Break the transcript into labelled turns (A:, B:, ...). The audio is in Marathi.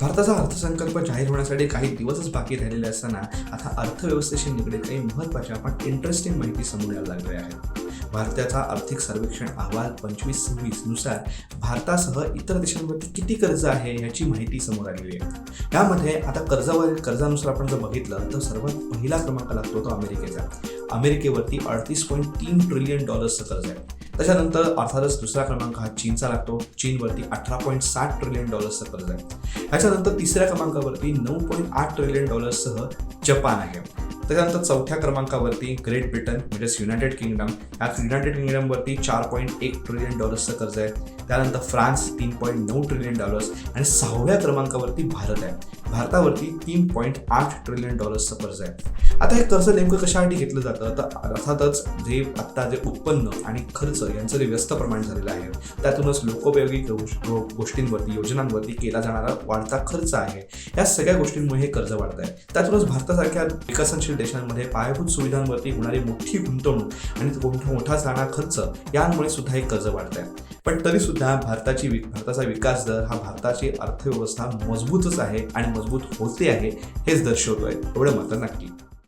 A: भारताचा अर्थसंकल्प जाहीर होण्यासाठी काही दिवसच बाकी राहिलेले असताना आता अर्थव्यवस्थेशी निगडीत काही महत्त्वाच्या पण इंटरेस्टिंग माहिती समोर यायला लागल्या आहेत. भारताचा आर्थिक सर्वेक्षण अहवाल 25-26 नुसार भारतासह इतर देशांवरती किती कर्ज आहे याची माहिती समोर आलेली आहे. यामध्ये आता कर्जानुसार आपण जर बघितलं तर सर्वात पहिला क्रमांक लागतो तो अमेरिकेचा. अमेरिकेवरती 38.3 ट्रिलियन डॉलर्सचं कर्ज आहे. त्याच्यानंतर अर्थातच दुसरा क्रमांक हा चीनचा लागतो. चीनवरती 18.7 ट्रिलियन डॉलर्सचं कर्ज आहे. ह्याच्यानंतर तिसऱ्या क्रमांकावरती 9.8 ट्रिलियन डॉलर्ससह जपान आहे. त्याच्यानंतर चौथ्या क्रमांकावरती ग्रेट ब्रिटन म्हणजेच युनायटेड किंगडम. ह्या युनायटेड किंगडमवरती 4.1 ट्रिलियन डॉलर्सचं कर्ज आहे. त्यानंतर फ्रान्स 3.9 ट्रिलियन डॉलर्स आणि 6व्या क्रमांकावरती भारत आहे. भारतावरती 3.8 ट्रिलियन डॉलर्सचं कर्ज आहे. आता हे कर्ज नेमकं कशासाठी घेतलं जातं तर अर्थातच जे आत्ता जे उत्पन्न आणि खर्च यांचं जे व्यस्त प्रमाण झालेलं आहे त्यातूनच लोकोपयोगी गोष्टींवरती योजनांवरती केला जाणारा वाढता खर्च आहे. या सगळ्या गोष्टींमुळे हे कर्ज वाढत आहे. त्यातूनच भारतासारख्या विकसनशील देशांमध्ये पायाभूत सुविधांवरती होणारी मोठी गुंतवणूक आणि मोठा जाणारा खर्च यांमुळे सुद्धा हे कर्ज वाढत आहे. पण तरी सुद्धा भारताचा विकास दर हा भारताची अर्थव्यवस्था मजबूतच आहे आणि मजबूत होते आहे हेच दर्शवतोय एवढं मात्र नक्की.